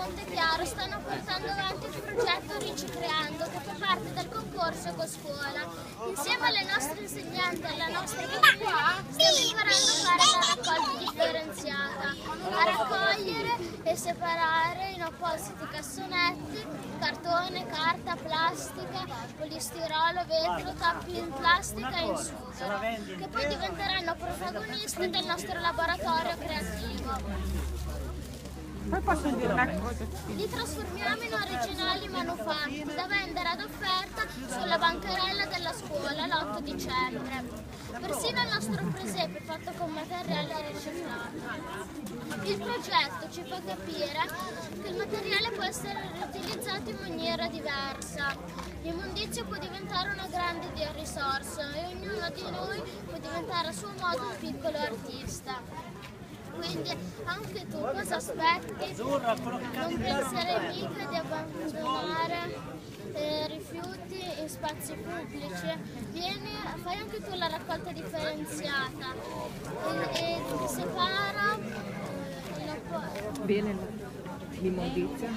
Montechiaro stanno portando avanti il progetto Ricicreando, che fa parte del concorso Ecoscuola. Insieme alle nostre insegnanti e alla nostra comunità stiamo imparando a fare la raccolta differenziata, a raccogliere e separare in appositi cassonetti cartone, carta, plastica, polistirolo, vetro, tappi in plastica e in sughero, che poi diventeranno protagonisti del nostro laboratorio creativo. Poi posso dire una cosa? Li trasformiamo in originali manufatti da vendere ad offerta sulla bancarella della scuola l'8 dicembre. Persino il nostro presepe è fatto con materiale riciclato. Il progetto ci fa capire che il materiale può essere riutilizzato in maniera diversa. L'immondizia può diventare una grande risorsa e ognuno di noi può diventare a suo modo un piccolo artista. Quindi anche tu cosa aspetti? Non penserei mica di abbandonare rifiuti in spazi pubblici. Vieni, fai anche tu la raccolta differenziata e separa Bene l'immondizia.